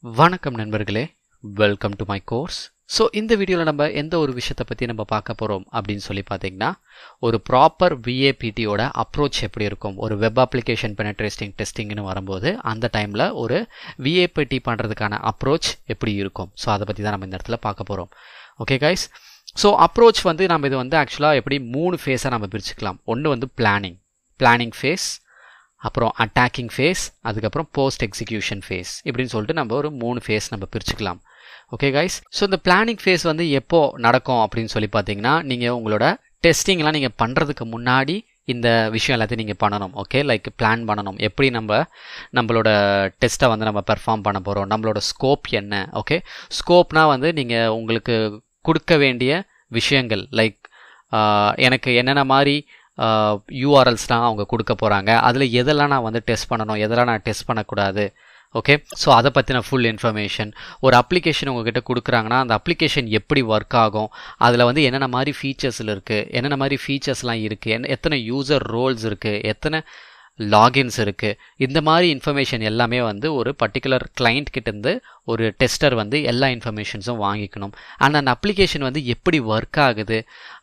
வணக்கம் நண்பர்களே, welcome to my course. So இந்த வீடியோவில் நம்ம எந்த ஒரு விஷயத்தை பற்றி நம்ம பார்க்க போகிறோம் அப்படின்னு சொல்லி பார்த்தீங்கன்னா, ஒரு ப்ராப்பர் விஏபிடியோட அப்ரோச் எப்படி இருக்கும், ஒரு வெப் அப்ளிகேஷன் பெனட்ரேட்டிங் டெஸ்டிங்னு வரும்போது அந்த டைமில் ஒரு விஏபிடி பண்ணுறதுக்கான அப்ரோச் எப்படி இருக்கும். ஸோ அதை பற்றி தான் நம்ம இந்த இடத்துல பார்க்க போகிறோம். ஓகே கைஸ், ஸோ அப்ரோச் வந்து நம்ம இது வந்து ஆக்சுவலாக எப்படி 3 ஃபேஸாக நம்ம பிரிச்சுக்கலாம். ஒன்று வந்து பிளானிங் ஃபேஸ், அப்புறம் அட்டாக்கிங் ஃபேஸ், அதுக்கப்புறம் போஸ்ட் எக்ஸிக்யூஷன் ஃபேஸ், இப்படின்னு சொல்லிட்டு நம்ம ஒரு 3 ஃபேஸ் நம்ம பிரிச்சுக்கலாம். ஓகே கைஸ், ஸோ இந்த பிளானிங் ஃபேஸ் வந்து எப்போ நடக்கும் அப்படின்னு சொல்லி பார்த்தீங்கன்னா, நீங்கள் உங்களோட டெஸ்டிங்லாம் நீங்கள் பண்ணுறதுக்கு முன்னாடி இந்த விஷயம் எல்லாத்தையும் நீங்கள் பண்ணணும். ஓகே, லைக் பிளான் பண்ணணும், எப்படி நம்மளோட டெஸ்ட்டை வந்து நம்ம பெர்ஃபார்ம் பண்ண போகிறோம், நம்மளோட ஸ்கோப் என்ன. ஓகே, ஸ்கோப்னால் வந்து நீங்கள் உங்களுக்கு கொடுக்க வேண்டிய விஷயங்கள், லைக் எனக்கு என்னென்ன மாதிரி யூஆர்எல்ஸ்லாம் அவங்க கொடுக்க போகிறாங்க, அதில் எதெல்லாம் நான் வந்து டெஸ்ட் பண்ணணும், எதெல்லாம் நான் டெஸ்ட் பண்ணக்கூடாது. ஓகே, ஸோ அதை பற்றின ஃபுல் இன்ஃபர்மேஷன். ஒரு அப்ளிகேஷன் உங்ககிட்ட கொடுக்குறாங்கன்னா அந்த அப்ளிகேஷன் எப்படி ஒர்க் ஆகும், அதில் வந்து என்னென்ன மாதிரி ஃபீச்சர்ஸில் இருக்குது, என்னென்ன மாதிரி ஃபீச்சர்ஸ்லாம் இருக்குது, எத்தனை யூசர் ரோல்ஸ் இருக்குது, எத்தனை லாகின்ஸ் இருக்குது, இந்த மாதிரி இன்ஃபர்மேஷன் எல்லாமே வந்து ஒரு பர்டிகுலர் கிளைண்ட் கிட்டேருந்து ஒரு டெஸ்டர் வந்து எல்லா இன்ஃபர்மேஷன்ஸும் வாங்கிக்கணும். அண்ட் அந்த அப்ளிகேஷன் வந்து எப்படி ஒர்க் ஆகுது,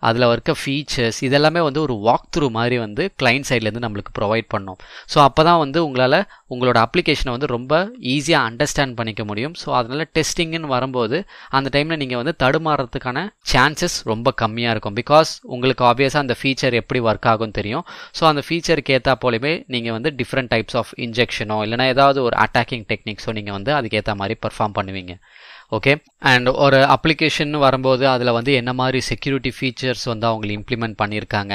அதில் இருக்க ஃபீச்சர்ஸ் இதெல்லாமே வந்து ஒரு வாக் த்ரூ மாதிரி வந்து கிளைண்ட் சைட்லேருந்து நம்மளுக்கு ப்ரொவைட் பண்ணணும். ஸோ அப்போ தான் வந்து உங்களால் உங்களோட அப்ளிகேஷனை வந்து ரொம்ப ஈஸியாக அண்டர்ஸ்டாண்ட் பண்ணிக்க முடியும். ஸோ அதனால் டெஸ்டிங்குன்னு வரும்போது அந்த டைமில் நீங்கள் வந்து தடுமாறதுக்கான சான்சஸ் ரொம்ப கம்மியாக இருக்கும். பிகாஸ் உங்களுக்கு ஆப்வியஸாக அந்த ஃபீச்சர் எப்படி ஒர்க் ஆகும்னு தெரியும். ஸோ அந்த ஃபீச்சருக்கு ஏற்றா போலவே நீங்கள் வந்து டிஃப்ரெண்ட் டைப்ஸ் ஆஃப் இன்ஜெக்ஷனோ இல்லைனா ஏதாவது ஒரு அட்டாக்கிங் டெக்னிக்ஸோ நீங்கள் வந்து அதுக்கேற்ற மாதிரி பர்ஃபார்ம் பண்ணுவீங்க. ஓகே, அண்ட் ஒரு அப்ளிகேஷன் வரும்போது அதில் வந்து என்ன மாதிரி செக்யூரிட்டி ஃபீச்சர்ஸ் வந்து அவங்க இம்ப்ளிமெண்ட் பண்ணியிருக்காங்க,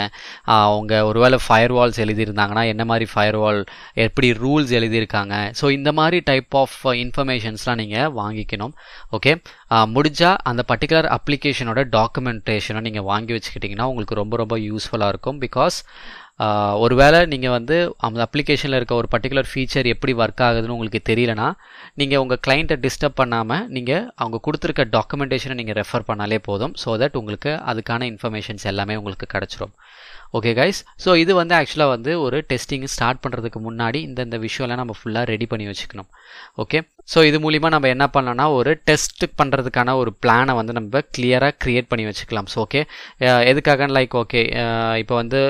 அவங்க ஒருவேளை ஃபயர்வால்ஸ் எழுதியிருந்தாங்கன்னா என்ன மாதிரி ஃபயர்வால், எப்படி ரூல்ஸ் எழுதியிருக்காங்க. ஸோ இந்த மாதிரி டைப் ஆஃப் இன்ஃபர்மேஷன்ஸ்லாம் நீங்கள் வாங்கிக்கணும். ஓகே, முடிஞ்சால் அந்த பர்டிகுலர் அப்ளிகேஷனோட டாக்குமெண்டேஷனை நீங்கள் வாங்கி வச்சுக்கிட்டிங்கன்னா உங்களுக்கு ரொம்ப ரொம்ப யூஸ்ஃபுல்லாக இருக்கும். பிகாஸ் ஒருவேளை நீங்கள் வந்து அந்த அப்ளிகேஷனில் இருக்க ஒரு பர்டிகுலர் ஃபீச்சர் எப்படி ஒர்க் ஆகுதுன்னு உங்களுக்கு தெரியலனா, நீங்கள் உங்கள் கிளைண்ட்டை டிஸ்டர்ப் பண்ணாமல் நீங்கள் அவங்க கொடுத்துருக்க டாக்குமெண்டேஷனை நீங்கள் ரெஃபர் பண்ணாலே போதும். ஸோ தட் உங்களுக்கு அதுக்கான இன்ஃபர்மேஷன்ஸ் எல்லாமே உங்களுக்கு கிடச்சிரும். ஓகே கைஸ், ஸோ இது வந்து ஆக்சுவலாக வந்து ஒரு டெஸ்டிங் ஸ்டார்ட் பண்ணுறதுக்கு முன்னாடி இந்த விஷயம்லாம் நம்ம ஃபுல்லாக ரெடி பண்ணி வச்சுக்கணும். ஓகே, ஸோ இது மூலிமா நம்ம என்ன பண்ணலாம்னா ஒரு டெஸ்ட் பண்ணுறதுக்கான ஒரு பிளானை வந்து நம்ம கிளியராக க்ரியேட் பண்ணி வச்சுக்கலாம். ஸோ ஓகே, எதுக்காக லைக் ஓகே இப்போ வந்து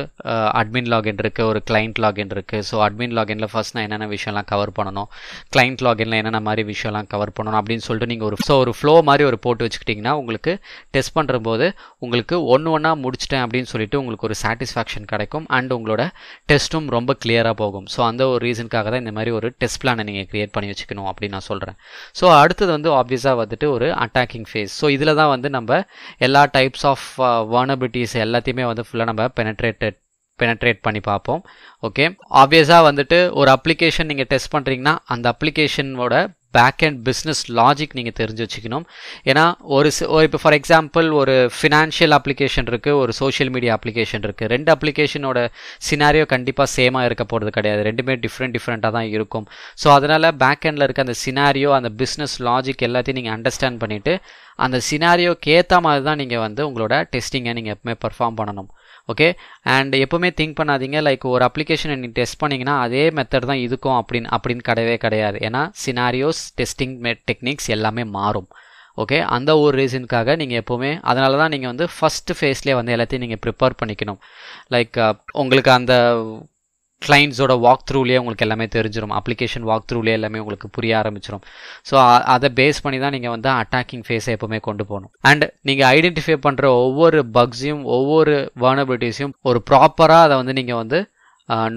அட்மின் லாகின் இருக்குது, ஒரு கிளைண்ட் லாகின் இருக்குது. ஸோ அட்மின் லாகினில் ஃபர்ஸ்ட் நான் என்னென்ன விஷயம்லாம் கவர் பண்ணணும், கிளைண்ட் லாகினில் என்னென்ன மாதிரி விஷயம்லாம் கவர் பண்ணணும் அப்படின்னு சொல்லிட்டு நீங்கள் ஒரு ஃப்ளோ மாதிரி ஒரு போட்டு வச்சுக்கிட்டிங்கன்னா உங்களுக்கு டெஸ்ட் பண்ணுறபோது உங்களுக்கு ஒன்றா முடிச்சிட்டேன் அப்படின்னு சொல்லிட்டு உங்களுக்கு ஒரு சாட்டிஸ்ஃபேக்ஷன் கிடைக்கும். அண்ட் உங்களோட டெஸ்ட்டும் ரொம்ப கிளியராக போகும். ஸோ அந்த ஒரு ரீசனுக்காக தான் இந்த மாதிரி ஒரு டெஸ்ட் பிளானை நீங்கள் க்ரியேட் பண்ணி வச்சுக்கணும் அப்படின்னு நான் சொல்கிறேன். ஸோ அடுத்தது வந்து ஆப்வியஸாக வந்துட்டு ஒரு அட்டாக்கிங் ஃபேஸ். ஸோ இதில் தான் வந்து நம்ம எல்லா டைப்ஸ் ஆஃப் வல்னரபிலிட்டிஸ் எல்லாத்தையுமே வந்து ஃபுல்லாக நம்ம பெனட்ரேட் பண்ணி பார்ப்போம். ஓகே, ஆப்வியஸாக வந்துட்டு ஒரு அப்ளிகேஷன் நீங்கள் டெஸ்ட் பண்ணுறீங்கன்னா அந்த அப்ளிகேஷனோட பேக் அண்ட் பிஸ்னஸ் லாஜிக் நீங்கள் தெரிஞ்சு வச்சுக்கணும். ஏன்னா இப்போ ஃபார் எக்ஸாம்பிள் ஒரு ஃபினான்ஷியல் அப்ளிகேஷன் இருக்குது, ஒரு சோஷியல் மீடியா அப்ளிகேஷன் இருக்குது. 2 அப்ளிகேஷனோட சினாரியோ கண்டிப்பாக சேமாக இருக்க போகிறது கிடையாது, ரெண்டுமே டிஃப்ரெண்ட்டாக தான் இருக்கும். ஸோ அதனால் பேக் எண்டில் இருக்க அந்த சினாரியோ, அந்த பிஸ்னஸ் லாஜிக் எல்லாத்தையும் நீங்கள் அண்டர்ஸ்டாண்ட் பண்ணிவிட்டு அந்த சினாரியோக்கு ஏற்ற மாதிரி தான் நீங்கள் வந்து உங்களோட டெஸ்டிங்கை நீங்கள் எப்பவுமே பர்ஃபார்ம் பண்ணணும். ஓகே, அண்ட் எப்போவுமே திங்க் பண்ணாதீங்க லைக் ஒரு அப்ளிகேஷனை நீங்கள் டெஸ்ட் பண்ணிங்கன்னா அதே மெத்தட் தான் இருக்கும் அப்படின்னு கிடையாது. ஏன்னா சினாரியோஸ், டெஸ்டிங் டெக்னிக்ஸ் எல்லாமே மாறும். ஓகே, அந்த ஒரு ரீசனுக்காக நீங்கள் எப்போவுமே அதனால தான் நீங்கள் வந்து ஃபஸ்ட்டு ஃபேஸ்லேயே வந்து எல்லாத்தையும் நீங்கள் ப்ரிப்பேர் பண்ணிக்கணும். லைக் உங்களுக்கு அந்த கிளைண்ட்ஸோட வாக் த்ரூலேயே உங்களுக்கு எல்லாமே தெரிஞ்சிடும், அப்ளிகேஷன் வாக் த்ரூலேயே எல்லாமே உங்களுக்கு புரிய ஆரம்பிச்சிடும். ஸோ அதை பேஸ் பண்ணி தான் நீங்கள் வந்து அட்டாக்கிங் ஃபேஸை எப்போவுமே கொண்டு போகணும். அண்ட் நீங்கள் ஐடென்டிஃபை பண்ணுற ஒவ்வொரு பக்ஸையும் ஒவ்வொரு வல்னரபிலிட்டிஸையும் ஒரு ப்ராப்பராக அதை வந்து நீங்கள் வந்து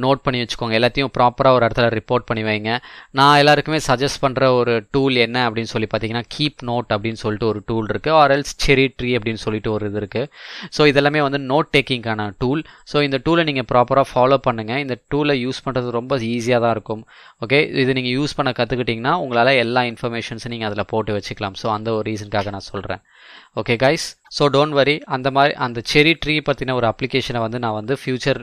நோட் பண்ணி வச்சுக்கோங்க. எல்லாத்தையும் ப்ராப்பராக ஒரு இடத்துல ரிப்போர்ட் பண்ணி வைங்க. நான் எல்லாருக்குமே சஜஸ்ட் பண்ணுற ஒரு டூல் என்ன அப்படின்னு சொல்லி பார்த்தீங்கன்னா, கீப் நோட் அப்படின்னு சொல்லிட்டு ஒரு டூல் இருக்குது, ஆர் எல்ஸ் செரி ட்ரீ அப்படின்னு சொல்லிட்டு ஒரு இது இருக்குது. ஸோ இதெல்லாமே வந்து நோட் டேக்கிங்கான டூல். ஸோ இந்த டூலை நீங்கள் ப்ராப்பராக ஃபாலோ பண்ணுங்கள். இந்த டூலை யூஸ் பண்ணுறது ரொம்ப ஈஸியாக தான் இருக்கும். ஓகே, இது நீங்கள் யூஸ் பண்ண கற்றுக்கிட்டிங்கன்னா உங்களால் எல்லா இன்ஃபர்மேஷன்ஸும் நீங்கள் அதில் போட்டு வச்சுக்கலாம். ஸோ அந்த ஒரு ரீசனுக்காக நான் சொல்கிறேன். Okay guys, so don't worry, அந்த செரி ட்ரீ பற்றின ஒரு அப்ளிகேஷனை வந்து நான் வந்து ஃபியூச்சர்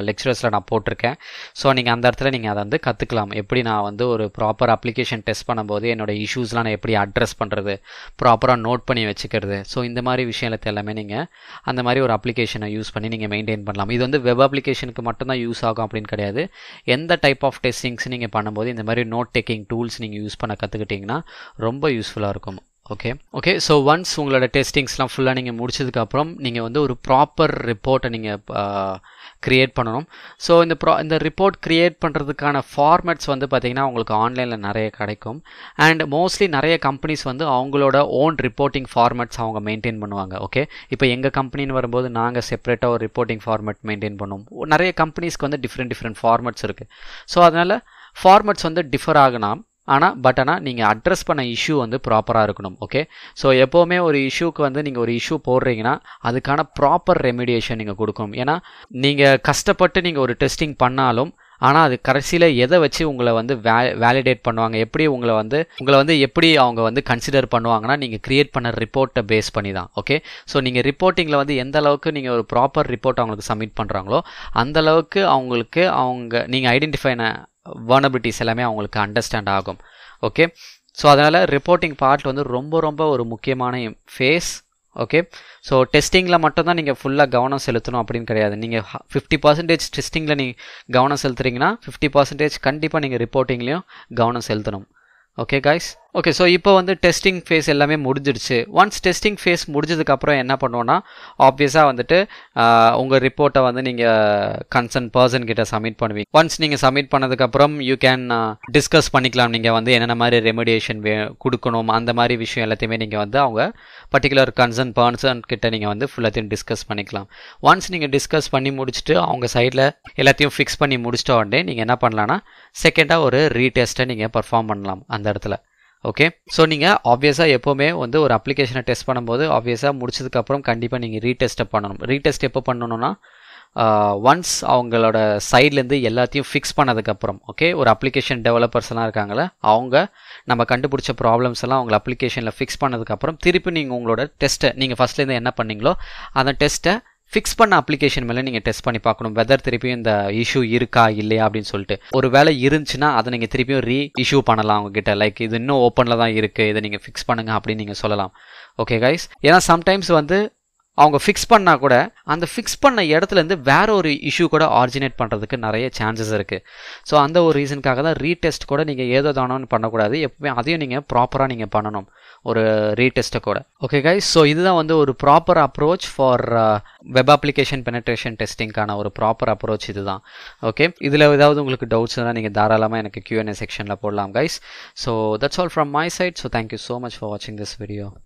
லெக்சரர்ஸில் நான் போட்டிருக்கேன். ஸோ நீங்கள் அந்த இடத்துல நீங்கள் அதை வந்து கற்றுக்கலாம். எப்படி நான் வந்து ஒரு ப்ராப்பர் அப்ளிகேஷன் டெஸ்ட் பண்ணும்போது என்னோட இஷ்யூஸ்லாம் நான் எப்படி அட்ரஸ் பண்ணுறது, ப்ராப்பராக நோட் பண்ணி வச்சுக்கிறது. ஸோ இந்த மாதிரி விஷயத்தை எல்லாமே நீங்கள் அந்த மாதிரி ஒரு அப்ளிகேஷனை யூஸ் பண்ணி நீங்கள் மெயின்டைன் பண்ணலாம். இது வந்து வெப் அப்ளிகேஷனுக்கு மட்டும்தான் யூஸ் ஆகும் அப்படின்னு கிடையாது. எந்த டைப் ஆஃப் டெஸ்டிங்ஸ் நீங்கள் பண்ணும்போது இந்த மாதிரி நோட் டேக்கிங் டூல்ஸ் நீங்கள் யூஸ் பண்ண கற்றுக்கிட்டிங்கன்னா ரொம்ப யூஸ்ஃபுல்லாக இருக்கும். ஓகே ஸோ ஒன்ஸ் உங்களோட டெஸ்டிங்ஸ்லாம் ஃபுல்லாக நீங்கள் முடிச்சதுக்கப்புறம் நீங்கள் வந்து ஒரு ப்ராப்பர் ரிப்போர்ட்டை நீங்கள் க்ரியேட் பண்ணணும். ஸோ இந்த ரிப்போர்ட் க்ரியேட் பண்ணுறதுக்கான ஃபார்மேட்ஸ் வந்து பார்த்திங்கன்னா உங்களுக்கு ஆன்லைனில் நிறைய கிடைக்கும். அண்ட் மோஸ்ட்லி நிறைய கம்பெனிஸ் வந்து அவங்களோட ஓன் ரிப்போர்ட்டிங் ஃபார்மேட்ஸ் அவங்க மெயின்டைன் பண்ணுவாங்க. ஓகே, இப்போ எங்கள் கம்பெனின்னு வரும்போது நாங்கள் செப்பரேட்டாக ஒரு ரிப்போர்ட்டிங் ஃபார்மேட் மெயின்டைன் பண்ணுவோம். நிறைய கம்பெனிஸ்க்கு வந்து டிஃப்ரெண்ட் ஃபார்மேட்ஸ் இருக்குது. ஸோ அதனால் ஃபார்மேட்ஸ் வந்து டிஃபர் ஆகலாம். ஆனால் நீங்கள் அட்ரஸ் பண்ண இஷ்யூ வந்து ப்ராப்பராக இருக்கணும். ஓகே, ஸோ எப்போவுமே ஒரு இஷ்யூக்கு வந்து நீங்கள் ஒரு இஷ்யூ போடுறீங்கன்னா அதுக்கான ப்ராப்பர் ரெமிடியேஷன் நீங்கள் கொடுக்கணும். ஏன்னா நீங்கள் கஷ்டப்பட்டு நீங்கள் ஒரு டெஸ்டிங் பண்ணாலும் ஆனால் அது கடைசியில் எதை வச்சு உங்களை வந்து வேலிடேட் பண்ணுவாங்க, எப்படி உங்களை வந்து எப்படி அவங்க வந்து கன்சிடர் பண்ணுவாங்கன்னா நீங்கள் க்ரியேட் பண்ண ரிப்போர்ட்டை பேஸ் பண்ணி தான். ஓகே, ஸோ நீங்கள் ரிப்போர்ட்டிங்கில் வந்து எந்த அளவுக்கு நீங்கள் ஒரு ப்ராப்பர் ரிப்போர்ட் அவங்களுக்கு சப்மிட் பண்ணுறாங்களோ அந்தளவுக்கு நீங்கள் ஐடென்டிஃபை வர்னபிலிட்டிஸ் எல்லாமே அவங்களுக்கு அண்டர்ஸ்டாண்ட் ஆகும். ஓகே, ஸோ அதனால் ரிப்போர்ட்டிங் பார்ட் வந்து ரொம்ப ஒரு முக்கியமான ஃபேஸ். ஓகே, ஸோ டெஸ்டிங்கில் மட்டும்தான் நீங்கள் ஃபுல்லாக கவனம் செலுத்தணும் அப்படின்னு கிடையாது. நீங்கள் 50% டெஸ்டிங்கில் நீங்கள் கவனம் செலுத்துறீங்கன்னா 50% கண்டிப்பாக நீங்கள் ரிப்போர்ட்டிங்லேயும் கவனம் செலுத்தணும். ஓகே கைஸ், ஓகே, ஸோ இப்போ வந்து டெஸ்டிங் ஃபேஸ் எல்லாமே முடிஞ்சிடுச்சு. ஒன்ஸ் டெஸ்டிங் ஃபேஸ் முடிஞ்சதுக்கப்புறம் என்ன பண்ணுவோன்னா ஆப்வியஸாக வந்துட்டு உங்கள் ரிப்போர்ட்டை வந்து நீங்கள் கன்சர்ன் பர்சன் கிட்ட சப்மிட் பண்ணுவீங்க. ஒன்ஸ் நீங்கள் சப்மிட் பண்ணதுக்கப்புறம் யூ கேன் டிஸ்கஸ் பண்ணிக்கலாம். நீங்கள் வந்து என்னென்ன மாதிரி ரெமிடியேஷன் கொடுக்கணும் அந்த மாதிரி விஷயம் எல்லாத்தையுமே நீங்கள் வந்து அவங்க பர்டிகுலர் கன்சர்ன் பர்சன் கிட்ட நீங்கள் வந்து ஃபுல்லாத்தையும் டிஸ்கஸ் பண்ணிக்கலாம். ஒன்ஸ் நீங்கள் டிஸ்கஸ் பண்ணி முடிச்சுட்டு அவங்க சைடில் எல்லாத்தையும் ஃபிக்ஸ் பண்ணி முடிச்சிட்ட உடனே நீங்கள் என்ன பண்ணலான்னா செகண்டாக ஒரு ரீடெஸ்ட்டை நீங்கள் பர்ஃபார்ம் பண்ணலாம் அந்த இடத்துல. ஓகே, ஸோ நீங்கள் ஆப்வியஸாக எப்போவுமே வந்து ஒரு அப்ளிகேஷனை டெஸ்ட் பண்ணும்போது ஆப்வியஸாக முடிச்சதுக்கப்புறம் கண்டிப்பாக நீங்கள் ரீடெஸ்ட்டை பண்ணணும். ரீடெஸ்ட் எப்போ பண்ணணும்னா ஒன்ஸ் அவங்களோட சைட்லேருந்து எல்லாத்தையும் ஃபிக்ஸ் பண்ணதுக்கப்புறம். ஓகே, ஒரு அப்ளிகேஷன் டெவலப்பர்ஸ் எல்லாம் இருக்காங்களே அவங்க நம்ம கண்டுபிடிச்ச ப்ராப்ளம்ஸ் எல்லாம் அவங்க அப்ளிகேஷனில் ஃபிக்ஸ் பண்ணதுக்கப்புறம் திருப்பி நீங்கள் உங்களோட டெஸ்ட்டை நீங்கள் ஃபஸ்ட்லேருந்து என்ன பண்ணீங்களோ அந்த டெஸ்ட்டை ஃபிக்ஸ் பண்ண அப்ளிகேஷன் மேலே நீங்கள் டெஸ்ட் பண்ணி பார்க்கணும். வெதர் திருப்பியும் இந்த இஷ்யூ இருக்கா இல்லையா அப்படின்னு சொல்லிட்டு. ஒரு வேலை இருந்துச்சுன்னா அதை நீங்கள் திருப்பியும் இஷ்யூ பண்ணலாம் அவங்ககிட்ட. லைக் இது இன்னும் ஓப்பனில் தான் இருக்குது, இதை நீங்கள் ஃபிக்ஸ் பண்ணுங்க அப்படின்னு நீங்கள் சொல்லலாம். ஓகே கைஸ், ஏன்னா சம்டைம்ஸ் வந்து அவங்க ஃபிக்ஸ் பண்ணால் கூட அந்த ஃபிக்ஸ் பண்ண இடத்துலேருந்து வேற ஒரு இஷ்யூ கூட ஆரிஜினேட் பண்ணுறதுக்கு நிறைய சான்சஸ் இருக்குது. ஸோ அந்த ஒரு ரீசனுக்காக தான் ரீடெஸ்ட் கூட நீங்கள் ஏதோ தானோன்னு பண்ணக்கூடாது. எப்பவுமே அதையும் நீங்கள் ப்ராப்பராக நீங்கள் பண்ணணும் ஒரு ரீடெஸ்ட்டை கூட. ஓகே கைஸ், ஸோ இதுதான் வந்து ஒரு proper approach for web application penetration டெஸ்டிங்கான ஒரு ப்ராப்பர் அப்ரோச் இதுதான். ஓகே, இதில் ஏதாவது உங்களுக்கு டவுட்ஸ் தான் நீங்கள் தாராளமாக எனக்கு Q&A செக்ஷனில் போடலாம் guys. So that's all from my side. So thank you so much for வாட்சிங் திஸ் வீடியோ.